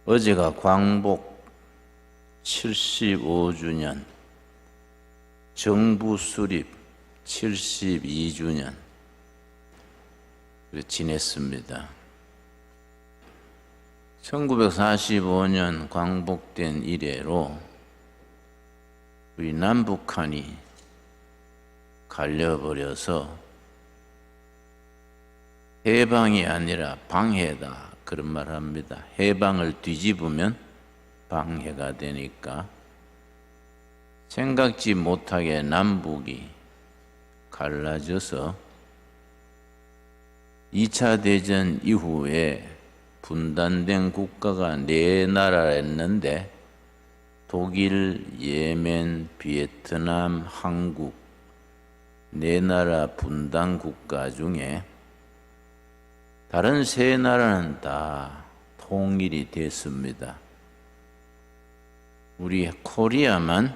어제가 광복 75주년, 정부 수립 72주년 지냈습니다. 1945년 광복된 이래로 우리 남북한이 갈려버려서 해방이 아니라 방해다 그런 말 합니다. 해방을 뒤집으면 방해가 되니까 생각지 못하게 남북이 갈라져서 2차 대전 이후에 분단된 국가가 4나라였는데 독일, 예멘, 베트남, 한국 4나라 분단 국가 중에 다른 3나라는 다 통일이 됐습니다. 우리 코리아만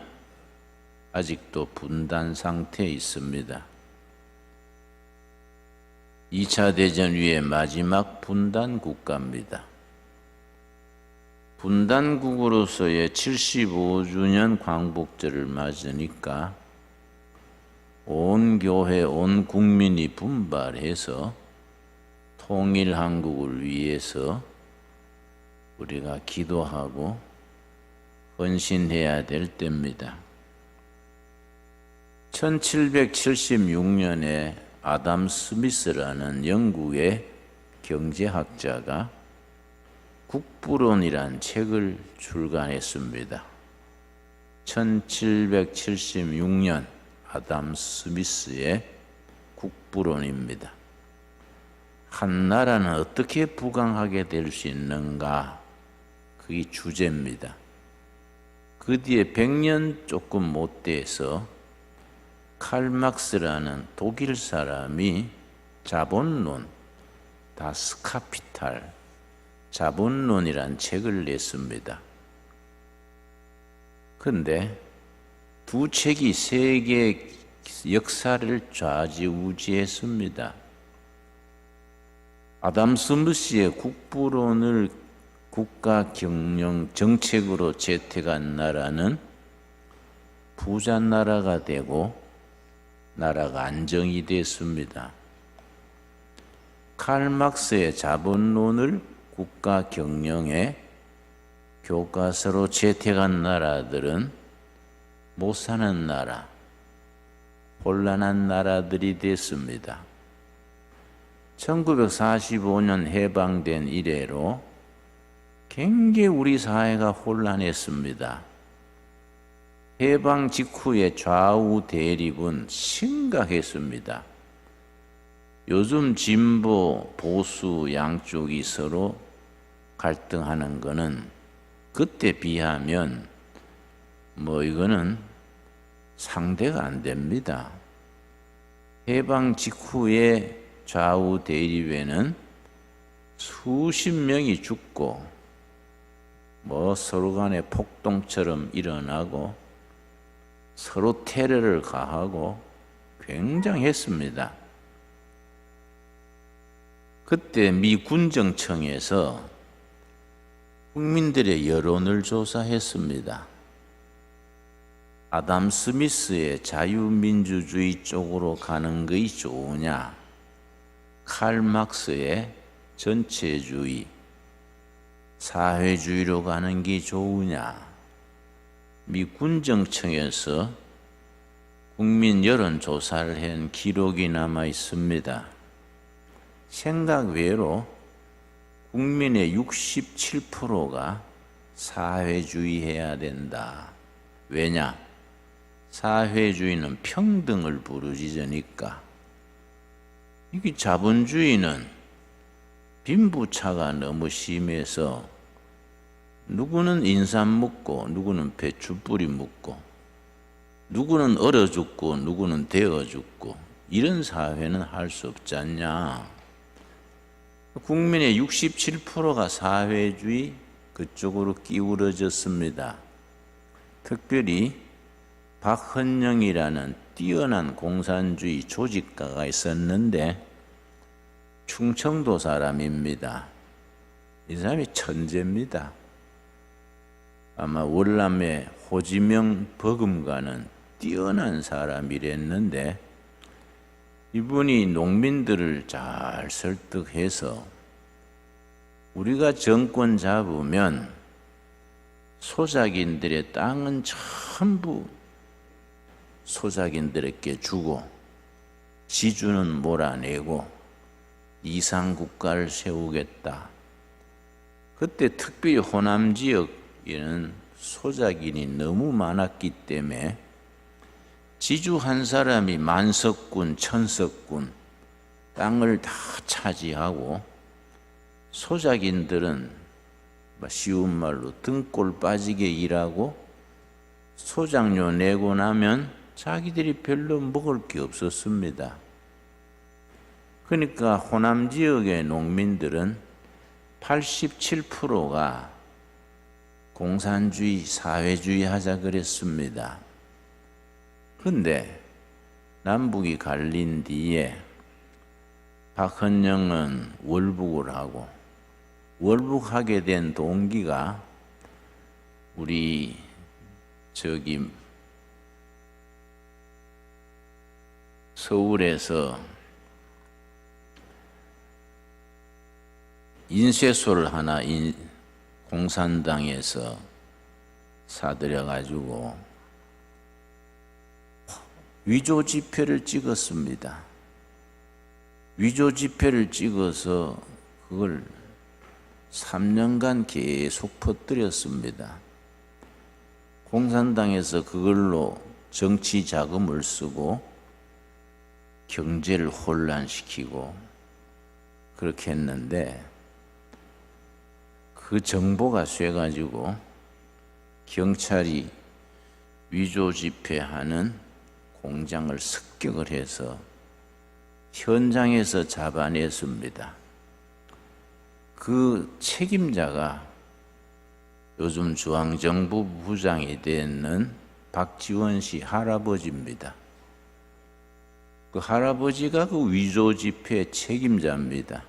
아직도 분단 상태에 있습니다. 2차 대전 이후의 마지막 분단 국가입니다. 분단국으로서의 75주년 광복절을 맞으니까 온 교회, 온 국민이 분발해서 통일 한국을 위해서 우리가 기도하고 헌신해야 될 때입니다. 1776년에 아담 스미스라는 영국의 경제학자가 국부론이란 책을 출간했습니다. 1776년 아담 스미스의 국부론입니다. 한 나라는 어떻게 부강하게 될 수 있는가? 그게 주제입니다. 그 뒤에 100년 조금 못 돼서 칼 막스라는 독일 사람이 자본론, 다스 카피탈, 자본론이란 책을 냈습니다. 그런데 두 책이 세계 역사를 좌지우지했습니다. 아담 스미스의 국부론을 국가 경영 정책으로 채택한 나라는 부자 나라가 되고 나라가 안정이 됐습니다. 칼 막스의 자본론을 국가 경영의 교과서로 채택한 나라들은 못 사는 나라, 혼란한 나라들이 됐습니다. 1945년 해방된 이래로 굉장히 우리 사회가 혼란했습니다. 해방 직후의 좌우 대립은 심각했습니다. 요즘 진보, 보수 양쪽이 서로 갈등하는 것은 그때 비하면 이거는 상대가 안 됩니다. 해방 직후의 좌우 대립에는 수십 명이 죽고 서로 간에 폭동처럼 일어나고 서로 테러를 가하고 굉장했습니다. 그때 미 군정청에서 국민들의 여론을 조사했습니다. 아담 스미스의 자유민주주의 쪽으로 가는 것이 좋으냐, 칼 막스의 전체주의, 사회주의로 가는 게 좋으냐. 미 군정청에서 국민 여론조사를 한 기록이 남아 있습니다. 생각 외로 국민의 67%가 사회주의 해야 된다. 왜냐? 사회주의는 평등을 부르짖으니까. 이게 자본주의는 빈부차가 너무 심해서 누구는 인삼 묻고 누구는 배추 뿌리 묻고 누구는 얼어 죽고 누구는 데워 죽고 이런 사회는 할 수 없지 않냐. 국민의 67%가 사회주의 그쪽으로 기울어졌습니다. 특별히 박헌영이라는 뛰어난 공산주의 조직가가 있었는데 충청도 사람입니다. 이 사람이 천재입니다. 아마 월남의 호지명 버금가는 뛰어난 사람이랬는데 이분이 농민들을 잘 설득해서 우리가 정권 잡으면 소작인들의 땅은 전부 소작인들에게 주고 지주는 몰아내고 이상국가를 세우겠다. 그때 특별히 호남 지역에는 소작인이 너무 많았기 때문에 지주 한 사람이 만석군, 천석군 땅을 다 차지하고 소작인들은 쉬운 말로 등골 빠지게 일하고 소작료 내고 나면 자기들이 별로 먹을 게 없었습니다. 그러니까 호남 지역의 농민들은 87%가 공산주의, 사회주의 하자 그랬습니다. 그런데 남북이 갈린 뒤에 박헌영은 월북을 하고 월북하게 된 동기가 우리 서울에서 인쇄소를 하나 공산당에서 사들여가지고 위조 지폐를 찍었습니다. 위조 지폐를 찍어서 그걸 3년간 계속 퍼뜨렸습니다. 공산당에서 그걸로 정치 자금을 쓰고 경제를 혼란시키고 그렇게 했는데 그 정보가 쇠가지고 경찰이 위조 지폐하는 공장을 습격을 해서 현장에서 잡아냈습니다. 그 책임자가 요즘 중앙정부 부장이 되는 박지원 씨 할아버지입니다. 그 할아버지가 그 위조 지폐 책임자입니다.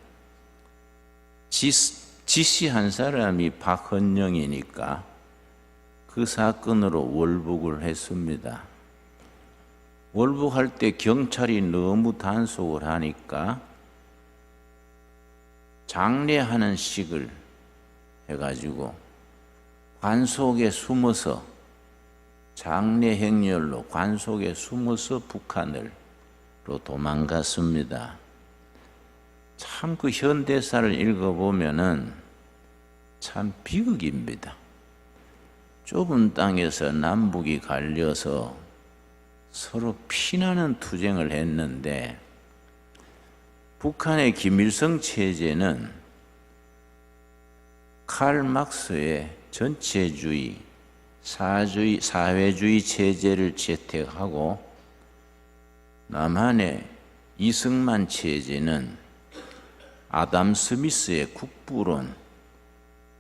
지시한 사람이 박헌영이니까 그 사건으로 월북을 했습니다. 월북할 때 경찰이 너무 단속을 하니까 장례하는 식을 해가지고 관속에 숨어서 장례 행렬로 관속에 숨어서 북한으로 도망갔습니다. 참 그 현대사를 읽어보면은 참 비극입니다. 좁은 땅에서 남북이 갈려서 서로 피나는 투쟁을 했는데 북한의 김일성 체제는 칼 막스의 전체주의, 사회주의 체제를 채택하고 남한의 이승만 체제는 아담 스미스의 국부론,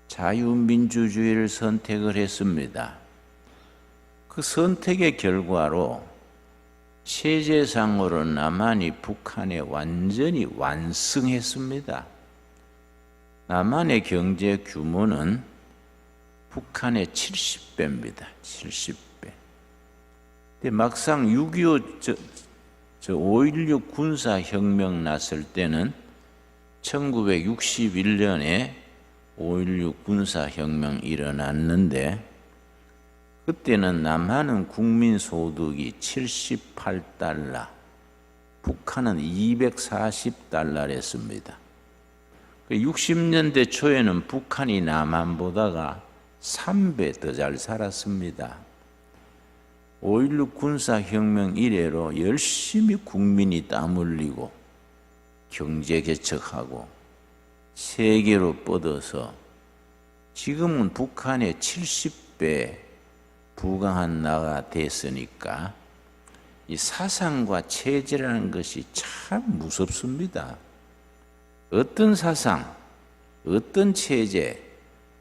자유민주주의를 선택을 했습니다. 그 선택의 결과로 체제상으로 남한이 북한에 완전히 완승했습니다. 남한의 경제 규모는 북한의 70배입니다. 70배. 근데 막상 6.25 5.16 군사혁명 났을 때는 1961년에 5.16 군사혁명 일어났는데 그때는 남한은 국민소득이 78달러, 북한은 240달러랬습니다. 60년대 초에는 북한이 남한보다가 3배 더 잘 살았습니다. 5.16 군사혁명 이래로 열심히 국민이 땀 흘리고 경제 개척하고 세계로 뻗어서 지금은 북한의 70배 부강한 나라가 됐으니까 이 사상과 체제라는 것이 참 무섭습니다. 어떤 사상, 어떤 체제,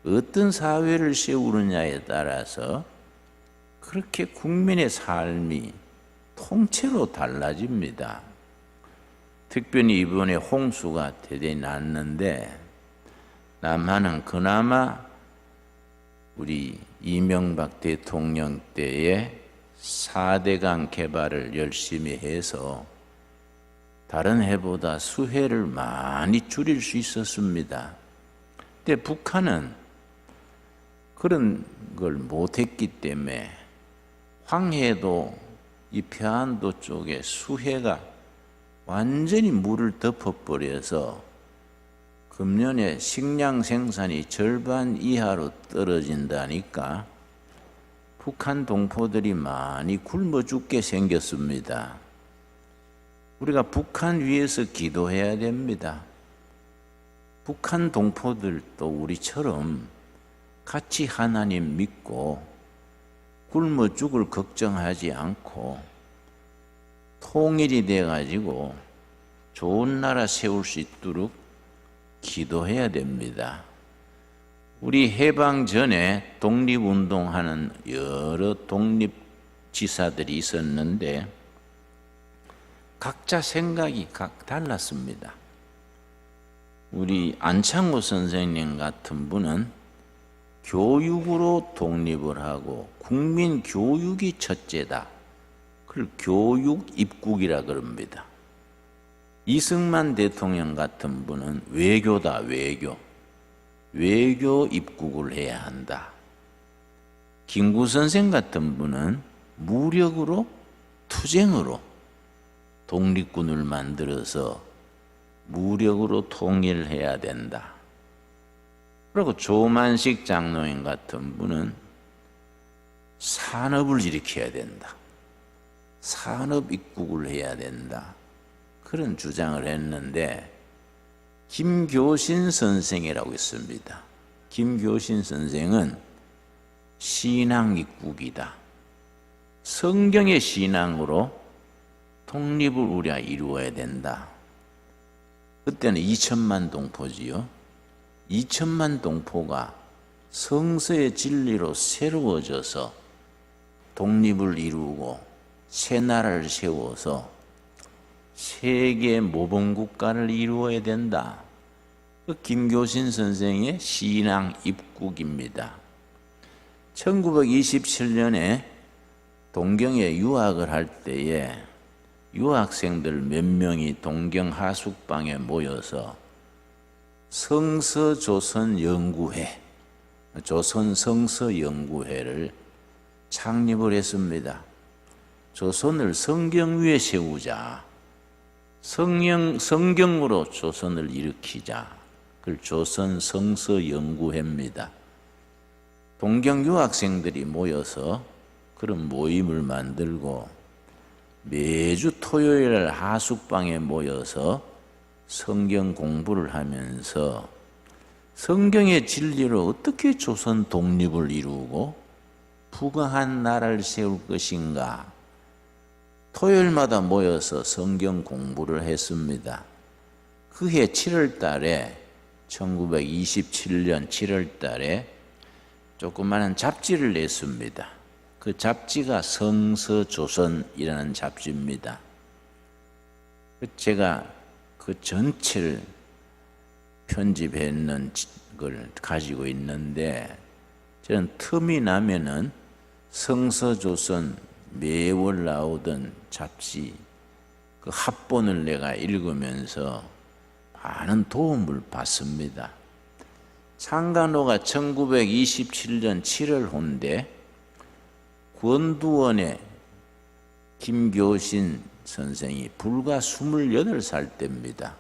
어떤 사회를 세우느냐에 따라서 그렇게 국민의 삶이 통째로 달라집니다. 특별히 이번에 홍수가 대대히 났는데 남한은 그나마 우리 이명박 대통령 때에 4대강 개발을 열심히 해서 다른 해보다 수해를 많이 줄일 수 있었습니다. 근데 북한은 그런 걸 못했기 때문에 황해도 이 평안도 쪽에 수해가 완전히 물을 덮어버려서 금년에 식량 생산이 절반 이하로 떨어진다니까 북한 동포들이 많이 굶어 죽게 생겼습니다. 우리가 북한 위해서 기도해야 됩니다. 북한 동포들도 우리처럼 같이 하나님 믿고 굶어 죽을 걱정하지 않고 통일이 돼가지고 좋은 나라 세울 수 있도록 기도해야 됩니다. 우리 해방 전에 독립운동하는 여러 독립지사들이 있었는데 각자 생각이 달랐습니다. 우리 안창호 선생님 같은 분은 교육으로 독립을 하고 국민 교육이 첫째다. 그걸 교육 입국이라 그럽니다. 이승만 대통령 같은 분은 외교다, 외교. 외교 입국을 해야 한다. 김구 선생 같은 분은 무력으로, 투쟁으로 독립군을 만들어서 무력으로 통일해야 된다. 그리고 조만식 장로님 같은 분은 산업을 일으켜야 된다. 산업 입국을 해야 된다. 그런 주장을 했는데 김교신 선생이라고 있습니다. 김교신 선생은 신앙 입국이다. 성경의 신앙으로 독립을 우리가 이루어야 된다. 그때는 2천만 동포지요. 2천만 동포가 성서의 진리로 새로워져서 독립을 이루고 새 나라를 세워서 세계 모범국가를 이루어야 된다. 그 김교신 선생의 신앙 입국입니다. 1927년에 동경에 유학을 할 때에 유학생들 몇 명이 동경 하숙방에 모여서 성서조선연구회, 조선성서연구회를 창립을 했습니다. 조선을 성경 위에 세우자. 성경으로 조선을 일으키자. 그걸 조선성서연구회입니다. 동경 유학생들이 모여서 그런 모임을 만들고 매주 토요일 하숙방에 모여서 성경 공부를 하면서 성경의 진리로 어떻게 조선 독립을 이루고 부강한 나라를 세울 것인가 토요일마다 모여서 성경 공부를 했습니다. 그해 7월 달에 1927년 7월 달에 조그마한 잡지를 냈습니다. 그 잡지가 성서조선이라는 잡지입니다. 제가 그 전체를 편집했는 걸 가지고 있는데 저는 틈이 나면은 성서조선 매월 나오던 잡지 그 합본을 내가 읽으면서 많은 도움을 받습니다. 창간호가 1927년 7월 호인데 권두원의 김교신 선생이 불과 28살 때입니다.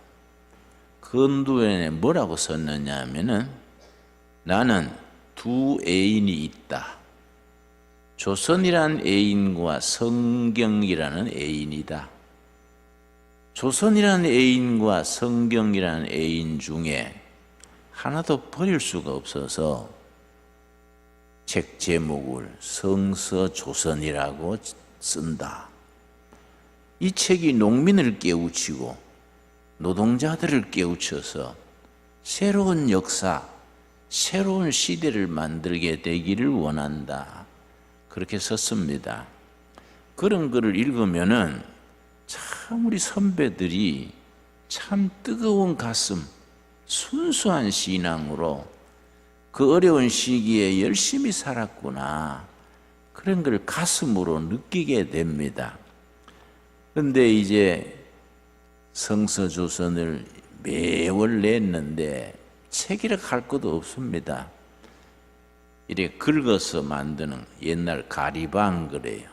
권두원에 뭐라고 썼느냐 하면은 나는 두 애인이 있다. 조선이라는 애인과 성경이라는 애인이다. 조선이라는 애인과 성경이라는 애인 중에 하나도 버릴 수가 없어서 책 제목을 성서조선이라고 쓴다. 이 책이 농민을 깨우치고 노동자들을 깨우쳐서 새로운 역사, 새로운 시대를 만들게 되기를 원한다. 그렇게 썼습니다. 그런 글을 읽으면은 참 우리 선배들이 참 뜨거운 가슴, 순수한 신앙으로 그 어려운 시기에 열심히 살았구나. 그런 걸 가슴으로 느끼게 됩니다. 그런데 이제 성서조선을 매월 냈는데 체기력할 것도 없습니다. 이렇게 긁어서 만드는 옛날 가리방 글이에요.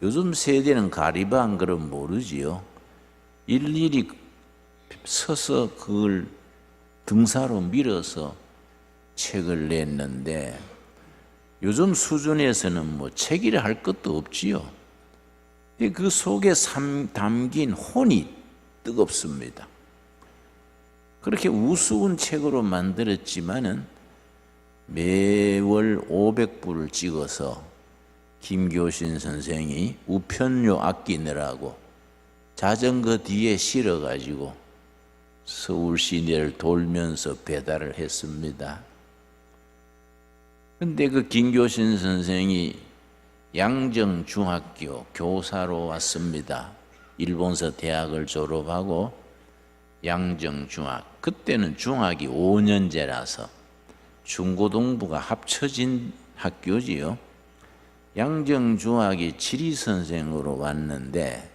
요즘 세대는 가리방 글은 모르지요. 일일이 서서 그걸 등사로 밀어서 책을 냈는데 요즘 수준에서는 뭐 체기를 할 것도 없지요. 그 속에 담긴 혼이 뜨겁습니다. 그렇게 우스운 책으로 만들었지만은 매월 500부를 찍어서 김교신 선생이 우편료 아끼느라고 자전거 뒤에 실어가지고 서울 시내를 돌면서 배달을 했습니다. 근데 그 김교신 선생이 양정중학교 교사로 왔습니다. 일본서 대학을 졸업하고 양정중학, 그때는 중학이 5년제라서 중고등부가 합쳐진 학교지요. 양정중학이 지리선생으로 왔는데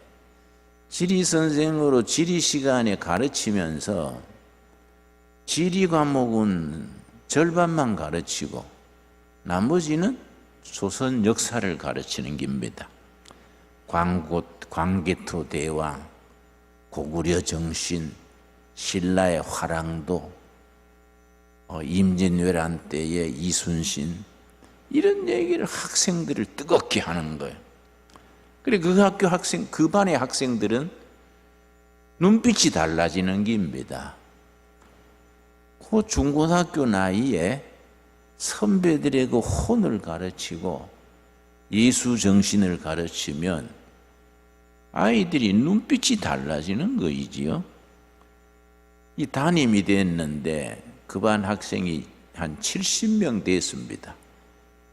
지리선생으로 지리시간에 가르치면서 지리 과목은 절반만 가르치고 나머지는 조선 역사를 가르치는 겁니다. 광개토 대왕, 고구려 정신, 신라의 화랑도, 임진왜란 때의 이순신, 이런 얘기를 학생들을 뜨겁게 하는 거예요. 그리고 그 반의 학생들은 눈빛이 달라지는 겁니다. 그 중고등학교 나이에 선배들의 그 혼을 가르치고 예수 정신을 가르치면 아이들이 눈빛이 달라지는 거이지요. 이 담임이 됐는데 그 반 학생이 한 70명 됐습니다.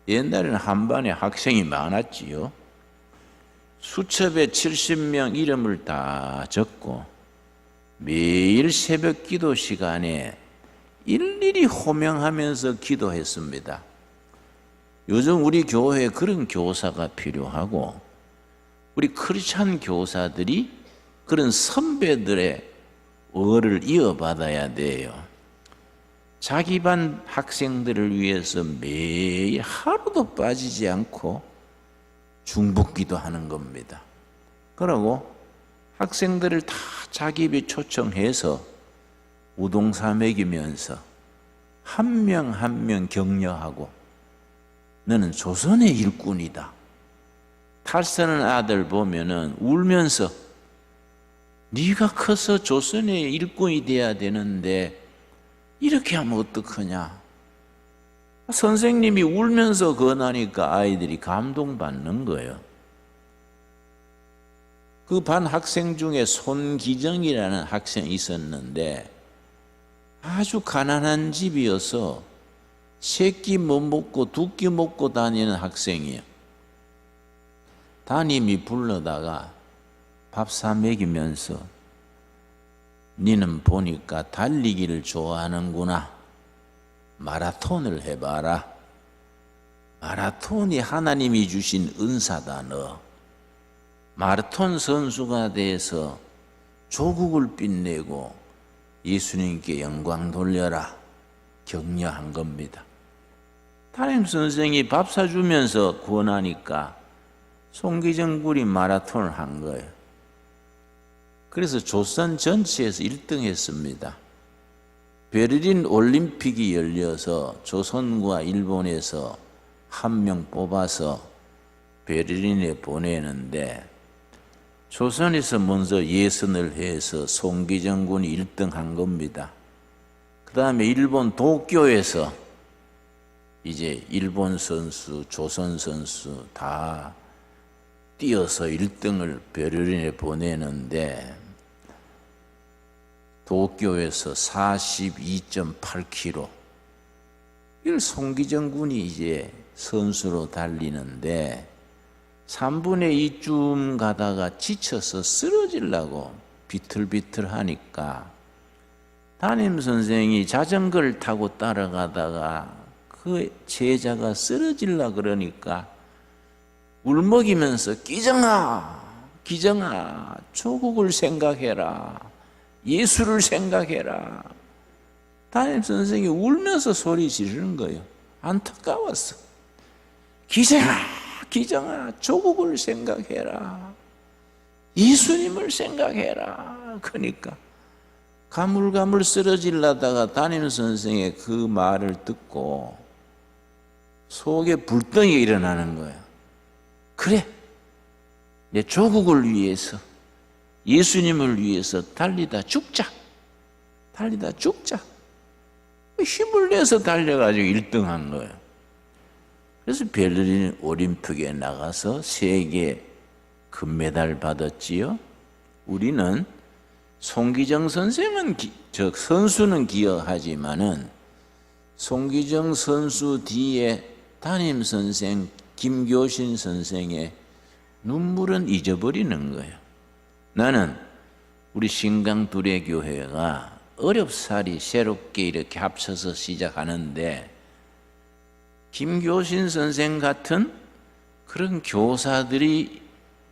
옛날에는 한 반에 학생이 많았지요. 수첩에 70명 이름을 다 적고 매일 새벽 기도 시간에 일일이 호명하면서 기도했습니다. 요즘 우리 교회에 그런 교사가 필요하고 우리 크리스찬 교사들이 그런 선배들의 어를 이어받아야 돼요. 자기 반 학생들을 위해서 매일 하루도 빠지지 않고 중보기도 하는 겁니다. 그러고 학생들을 다 자기 집에 초청해서 우동사 먹이면서 한 명 한 명 격려하고 너는 조선의 일꾼이다. 탈선한 아들 보면은 울면서 네가 커서 조선의 일꾼이 돼야 되는데 이렇게 하면 어떡하냐. 선생님이 울면서 권하니까 아이들이 감동받는 거예요. 그 반 학생 중에 손기정이라는 학생이 있었는데 아주 가난한 집이어서 세 끼 못 먹고 두 끼 먹고 다니는 학생이에요. 담임이 불러다가 밥 사 먹이면서 니는 보니까 달리기를 좋아하는구나. 마라톤을 해봐라. 마라톤이 하나님이 주신 은사다. 너 마라톤 선수가 돼서 조국을 빛내고 예수님께 영광 돌려라. 격려한 겁니다. 담임 선생이 밥 사주면서 권하니까 송기정 군이 마라톤을 한 거예요. 그래서 조선 전체에서 1등 했습니다. 베를린 올림픽이 열려서 조선과 일본에서 한 명 뽑아서 베를린에 보내는데 조선에서 먼저 예선을 해서 송기정 군이 1등 한 겁니다. 그 다음에 일본 도쿄에서 이제 일본 선수, 조선 선수 다 뛰어서 1등을 베를린에 보내는데 도쿄에서 42.8km 이걸 송기정 군이 이제 선수로 달리는데 3분의 2쯤 가다가 지쳐서 쓰러지려고 비틀비틀 하니까 담임 선생이 자전거를 타고 따라가다가 그 제자가 쓰러질라 그러니까 울먹이면서 기정아, 기정아, 조국을 생각해라. 예수를 생각해라. 담임 선생이 울면서 소리 지르는 거예요. 안타까웠어. 기정아, 기정아, 조국을 생각해라. 예수님을 생각해라. 그러니까 가물가물 쓰러질라다가 담임 선생의 그 말을 듣고 속에 불덩이가 일어나는 거예요. 그래, 내 조국을 위해서, 예수님을 위해서 달리다 죽자. 달리다 죽자. 힘을 내서 달려가지고 1등한 거예요. 그래서 베를린 올림픽에 나가서 세계 금메달 받았지요. 우리는 송기정 선생은 선수는 기억하지만은 송기정 선수 뒤에 담임 선생 김교신 선생의 눈물은 잊어버리는 거예요. 나는 우리 신강두레교회가 어렵사리 새롭게 이렇게 합쳐서 시작하는데 김교신 선생 같은 그런 교사들이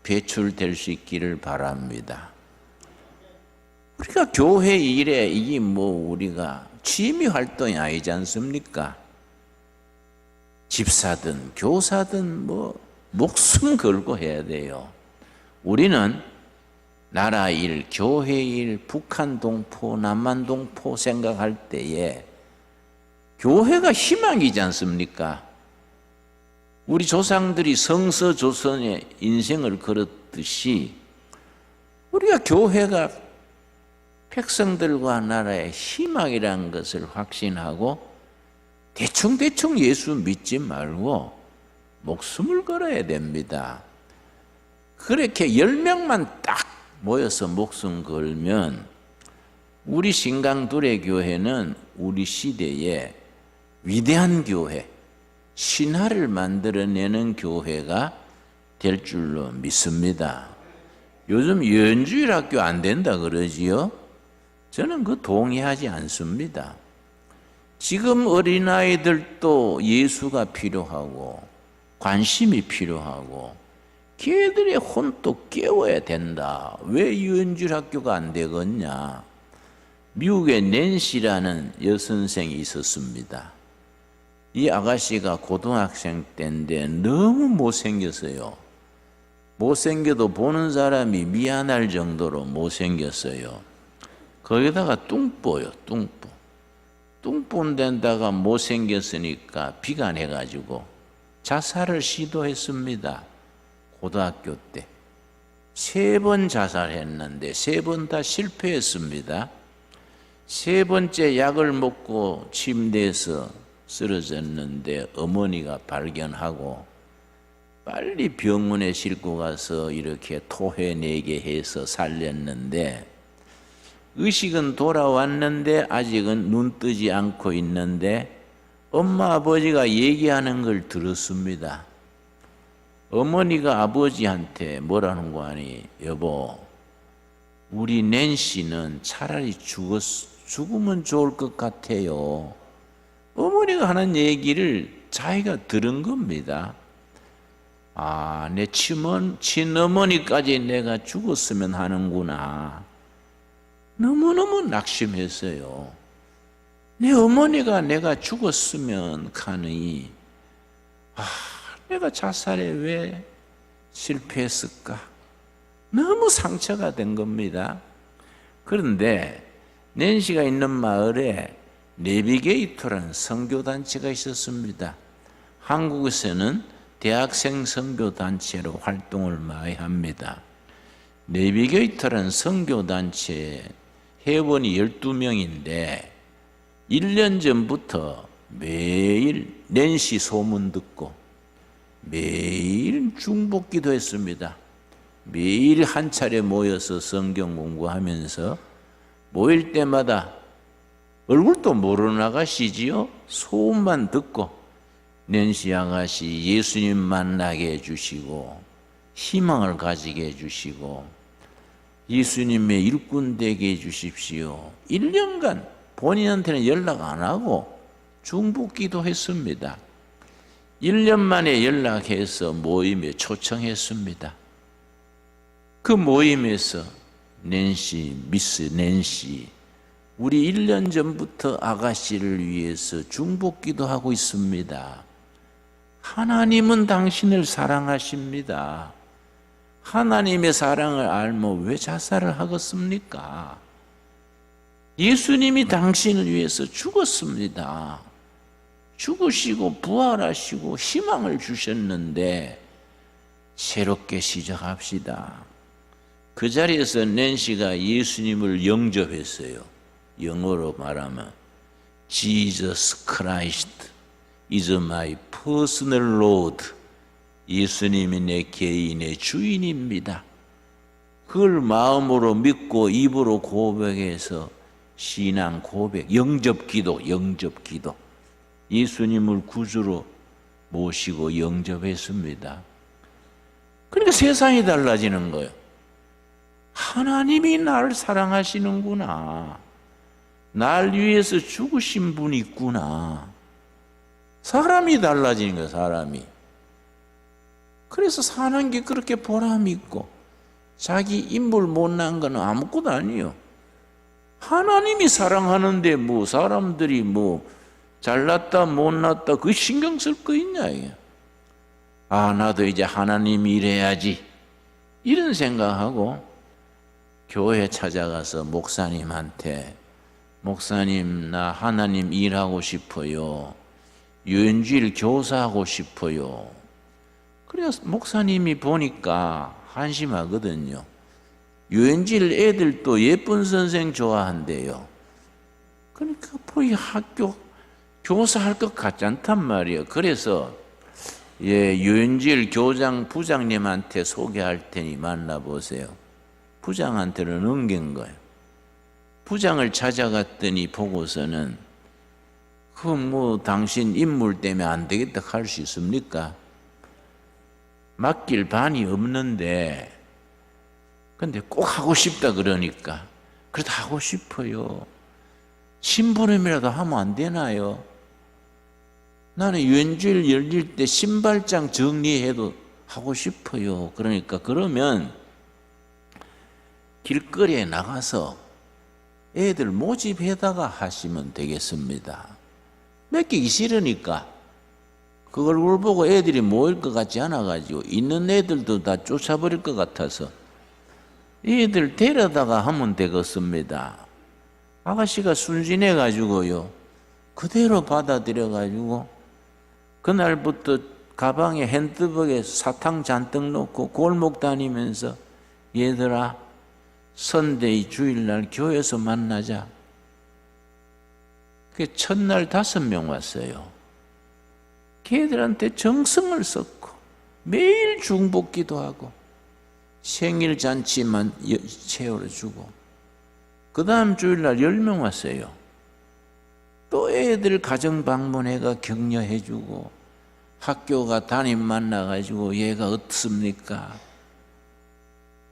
배출될 수 있기를 바랍니다. 우리가 교회 일에 이게 뭐 우리가 취미 활동이 아니지 않습니까? 집사든 교사든 뭐 목숨 걸고 해야 돼요. 우리는 나라 일, 교회 일, 북한 동포, 남한 동포 생각할 때에 교회가 희망이지 않습니까? 우리 조상들이 성서조선의 인생을 걸었듯이 우리가 교회가 백성들과 나라의 희망이라는 것을 확신하고 대충 예수 믿지 말고 목숨을 걸어야 됩니다. 그렇게 10명만 딱 모여서 목숨 걸면 우리 신강두레교회는 우리 시대에 위대한 교회, 신화를 만들어내는 교회가 될 줄로 믿습니다. 요즘 연주일 학교 안 된다 그러지요? 저는 그 동의하지 않습니다. 지금 어린아이들도 예수가 필요하고 관심이 필요하고 걔들의 혼도 깨워야 된다. 왜 연주일 학교가 안 되겠냐? 미국에 낸시라는 여선생이 있었습니다. 이 아가씨가 고등학생 때인데 너무 못생겼어요. 못생겨도 보는 사람이 미안할 정도로 못생겼어요. 거기다가 뚱뽀요, 뚱뽀. 뚱뽀인데다가 못생겼으니까 비관해가지고 자살을 시도했습니다. 고등학교 때. 3번 자살했는데 3번 다 실패했습니다. 3번째 약을 먹고 침대에서 쓰러졌는데 어머니가 발견하고 빨리 병원에 싣고 가서 이렇게 토해내게 해서 살렸는데 의식은 돌아왔는데 아직은 눈 뜨지 않고 있는데 엄마 아버지가 얘기하는 걸 들었습니다. 어머니가 아버지한테 뭐라는 거 아니? 여보, 우리 낸시는 차라리 죽으면 좋을 것 같아요. 어머니가 하는 얘기를 자기가 들은 겁니다. 아, 내 친어머니까지 내가 죽었으면 하는구나. 너무너무 낙심했어요. 내 어머니가 내가 죽었으면 하니, 내가 자살에 왜 실패했을까? 너무 상처가 된 겁니다. 그런데 낸시가 있는 마을에 내비게이터라는 선교단체가 있었습니다. 한국에서는 대학생 선교단체로 활동을 많이 합니다. 내비게이터라는 선교단체 회원이 12명인데 1년 전부터 매일 낸시 소문 듣고 매일 중복기도 했습니다. 매일 한 차례 모여서 성경 공부하면서 모일 때마다 얼굴도 모르는 아가씨지요? 소문만 듣고 낸시 아가씨 예수님 만나게 해주시고 희망을 가지게 해주시고 예수님의 일꾼 되게 해주십시오. 1년간 본인한테는 연락 안 하고 중보기도 했습니다. 1년 만에 연락해서 모임에 초청했습니다. 그 모임에서 미스 낸시, 우리 1년 전부터 아가씨를 위해서 중보기도 하고 있습니다. 하나님은 당신을 사랑하십니다. 하나님의 사랑을 알면 왜 자살을 하겠습니까? 예수님이 당신을 위해서 죽었습니다. 죽으시고 부활하시고 희망을 주셨는데 새롭게 시작합시다. 그 자리에서 낸시가 예수님을 영접했어요. 영어로 말하면 Jesus Christ is my personal Lord. 예수님이 내 개인의 주인입니다. 그걸 마음으로 믿고 입으로 고백해서 신앙 고백, 영접기도. 예수님을 구주로 모시고 영접했습니다. 그러니까 세상이 달라지는 거예요. 하나님이 나를 사랑하시는구나. 날 위해서 죽으신 분이 있구나. 사람이 달라지는 거예요, 사람이. 그래서 사는 게 그렇게 보람이 있고 자기 인물 못난 건 아무것도 아니에요. 하나님이 사랑하는데 뭐 사람들이 뭐 잘났다 못났다 그 신경 쓸 거 있냐 이게. 아, 나도 이제 하나님이 이래야지 이런 생각하고 교회 찾아가서 목사님한테 목사님 나 하나님 일하고 싶어요. 유엔주일 교사하고 싶어요. 그래서 목사님이 보니까 한심하거든요. 유엔주일 애들도 예쁜 선생 좋아한대요. 그러니까 이 학교 교사할 것 같지 않단 말이에요. 그래서 유엔주일 교장 부장님한테 소개할 테니 만나보세요. 부장한테는 넘긴 거예요. 부장을 찾아갔더니 보고서는 당신 인물 때문에 안 되겠다 할 수 있습니까? 맡길 반이 없는데 근데 꼭 하고 싶다 그러니까 그래도 하고 싶어요. 심부름이라도 하면 안 되나요? 나는 유엔주일 열릴 때 신발장 정리해도 하고 싶어요. 그러니까 그러면 길거리에 나가서 애들 모집해다가 하시면 되겠습니다. 맡기기 싫으니까 그 얼굴 보고 애들이 모일 것 같지 않아가지고 있는 애들도 다 쫓아버릴 것 같아서 애들 데려다가 하면 되겠습니다. 아가씨가 순진해가지고요. 그대로 받아들여가지고 그날부터 가방에 핸드백에 사탕 잔뜩 넣고 골목 다니면서 얘들아 선데이 주일날 교회에서 만나자. 그 첫날 5명 왔어요. 걔들한테 정성을 썼고 매일 중복기도 하고 생일 잔치만 채워주고 그 다음 주일날 10명 왔어요. 또 애들 가정 방문해가 격려해주고 학교가 담임 만나가지고 얘가 어떻습니까?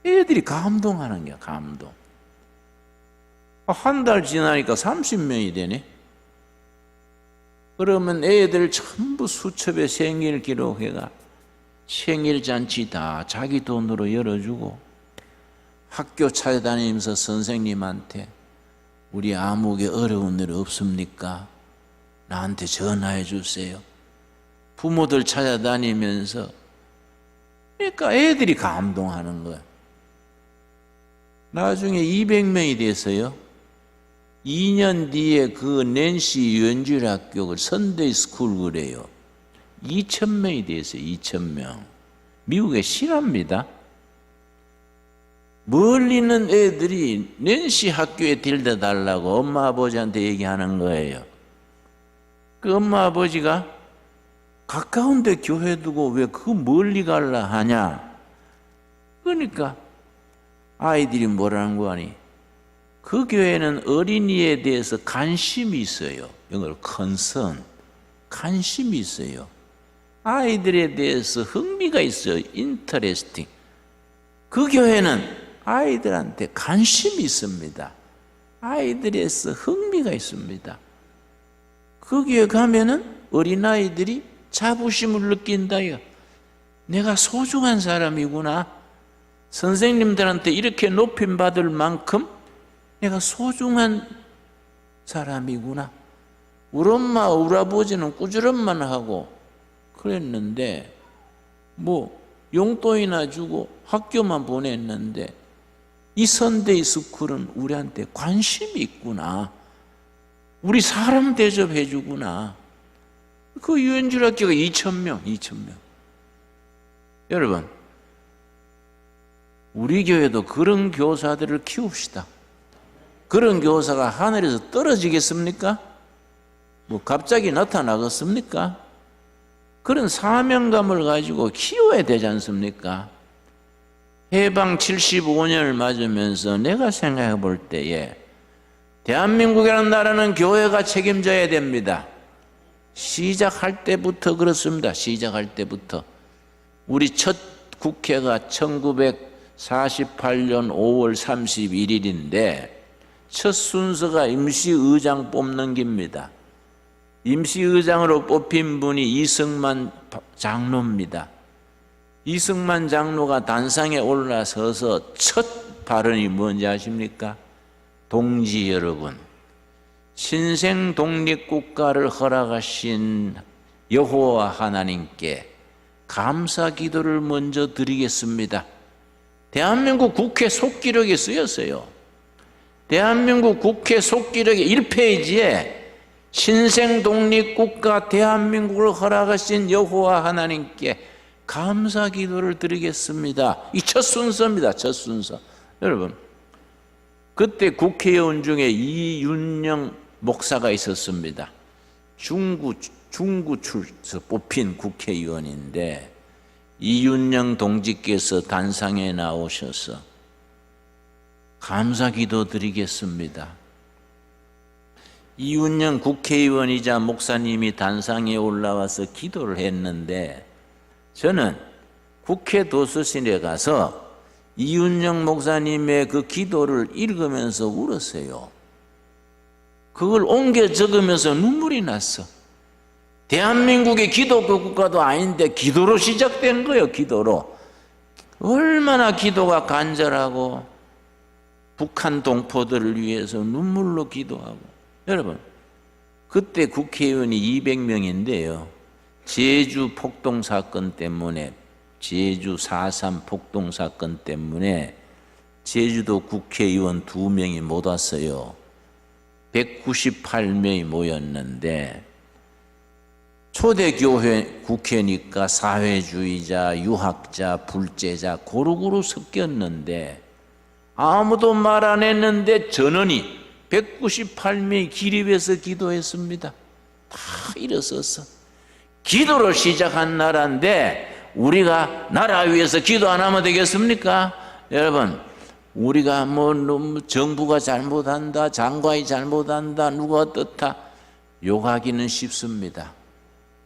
애들이 감동하는 거야, 감동. 한 달 지나니까 30명이 되네. 그러면 애들 전부 수첩에 생일 기록해가 생일 잔치 다 자기 돈으로 열어주고 학교 찾아다니면서 선생님한테 우리 아무개 어려운 일 없습니까? 나한테 전화해 주세요. 부모들 찾아다니면서 그러니까 애들이 감동하는 거야. 나중에 200명이 돼서요. 2년 뒤에 그 낸시 유엔주일 학교를 선데이 스쿨 그래요. 2,000명이 됐어요. 2,000명. 미국에 실합니다. 멀리 있는 애들이 낸시 학교에 데려다 달라고 엄마 아버지한테 얘기하는 거예요. 그 엄마 아버지가 가까운데 교회 두고 왜 그 멀리 갈라 하냐. 그러니까 아이들이 뭐라는 거 아니? 그 교회는 어린이에 대해서 관심이 있어요. 영어로 concern, 관심이 있어요. 아이들에 대해서 흥미가 있어요. interesting. 그 교회는 아이들한테 관심이 있습니다. 아이들에서 흥미가 있습니다. 거기에 가면은 어린아이들이 자부심을 느낀다. 내가 소중한 사람이구나. 선생님들한테 이렇게 높임받을 만큼 내가 소중한 사람이구나. 우리 엄마, 우리 아버지는 꾸지람만 하고 그랬는데 뭐 용돈이나 주고 학교만 보냈는데 이 선데이 스쿨은 우리한테 관심이 있구나. 우리 사람 대접해 주구나. 그 유엔줄 학교가 2,000명. 여러분, 우리 교회도 그런 교사들을 키웁시다. 그런 교사가 하늘에서 떨어지겠습니까? 뭐 갑자기 나타나겠습니까? 그런 사명감을 가지고 키워야 되지 않습니까? 해방 75년을 맞으면서 내가 생각해 볼 때에 대한민국이라는 나라는 교회가 책임져야 됩니다. 시작할 때부터 그렇습니다. 시작할 때부터. 우리 첫 국회가 1948년 5월 31일인데 첫 순서가 임시의장 뽑는 겁니다. 임시의장으로 뽑힌 분이 이승만 장로입니다. 이승만 장로가 단상에 올라서서 첫 발언이 뭔지 아십니까? 동지 여러분, 신생 독립국가를 허락하신 여호와 하나님께 감사 기도를 먼저 드리겠습니다. 대한민국 국회 속기록에 쓰였어요. 대한민국 국회 속기록의 1페이지에 신생 독립국가 대한민국을 허락하신 여호와 하나님께 감사 기도를 드리겠습니다. 이 첫 순서입니다. 첫 순서. 여러분, 그때 국회의원 중에 이윤영 목사가 있었습니다. 중구 출서 뽑힌 국회의원인데 이윤영 동지께서 단상에 나오셔서 감사 기도 드리겠습니다. 이윤영 국회의원이자 목사님이 단상에 올라와서 기도를 했는데 저는 국회 도서실에 가서 이윤영 목사님의 그 기도를 읽으면서 울었어요. 그걸 옮겨 적으면서 눈물이 났어. 대한민국의 기독교 국가도 아닌데 기도로 시작된 거예요. 기도로. 얼마나 기도가 간절하고 북한 동포들을 위해서 눈물로 기도하고. 여러분, 그때 국회의원이 200명인데요 제주 폭동 사건 때문에, 제주 4.3 폭동 사건 때문에 제주도 국회의원 2명이 못 왔어요. 198명이 모였는데 초대교회 국회니까 사회주의자, 유학자, 불제자 고루고루 섞였는데 아무도 말 안 했는데 전원이 198명이 기립해서 기도했습니다. 다 일어섰어. 기도로 시작한 나라인데 우리가 나라 위해서 기도 안 하면 되겠습니까? 여러분, 우리가 뭐 정부가 잘못한다, 장관이 잘못한다, 누가 어떻다 욕하기는 쉽습니다.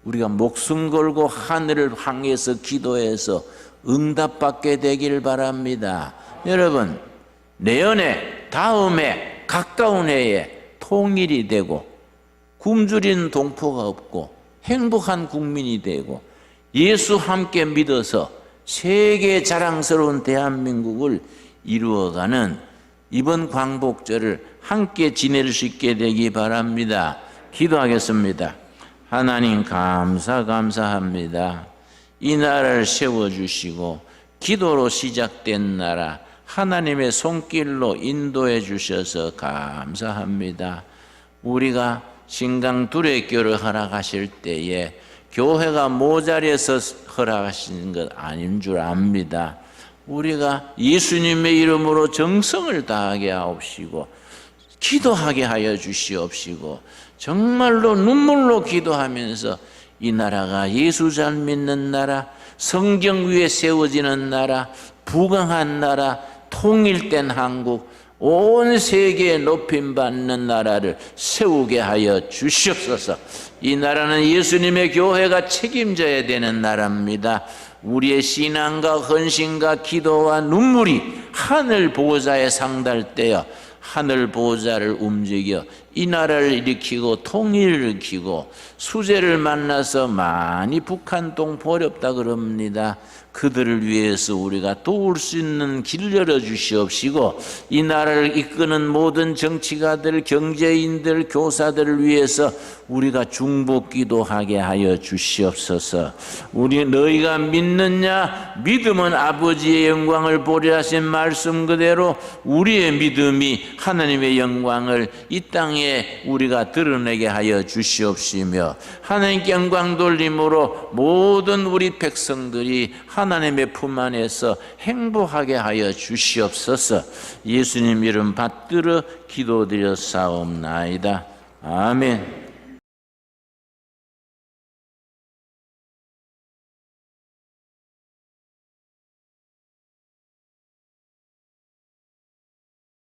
우리가 목숨 걸고 하늘을 향해서 기도해서 응답받게 되길 바랍니다. 여러분, 내년에, 다음에, 가까운 해에 통일이 되고 굶주린 동포가 없고 행복한 국민이 되고 예수 함께 믿어서 세계 자랑스러운 대한민국을 이루어가는 이번 광복절을 함께 지낼 수 있게 되기 바랍니다. 기도하겠습니다. 하나님 감사합니다. 이 나라를 세워주시고 기도로 시작된 나라 하나님의 손길로 인도해 주셔서 감사합니다. 우리가 신강 두레교를 허락하실 때에 교회가 모자라서 허락하시는 것 아닌 줄 압니다. 우리가 예수님의 이름으로 정성을 다하게 하옵시고 기도하게 하여 주시옵시고 정말로 눈물로 기도하면서 이 나라가 예수 잘 믿는 나라, 성경 위에 세워지는 나라, 부강한 나라, 통일된 한국, 온 세계에 높임받는 나라를 세우게 하여 주시옵소서. 이 나라는 예수님의 교회가 책임져야 되는 나라입니다. 우리의 신앙과 헌신과 기도와 눈물이 하늘 보호자에 상달되어 하늘 보좌를 움직여 이 나라를 일으키고 통일을 일으키고 수재를 만나서 많이 북한 동포 어렵다 그럽니다. 그들을 위해서 우리가 도울 수 있는 길을 열어주시옵시고 이 나라를 이끄는 모든 정치가들, 경제인들, 교사들을 위해서 우리가 중보기도하게 하여 주시옵소서. 우리 너희가 믿느냐? 믿음은 아버지의 영광을 보리라 하신 말씀 그대로 우리의 믿음이 하나님의 영광을 이 땅에 우리가 드러내게 하여 주시옵시며 하나님께 영광 돌림으로 모든 우리 백성들이 하나님의 품 안에서 행복하게 하여 주시옵소서. 예수님 이름 받들어 기도드려 사옵나이다. 아멘.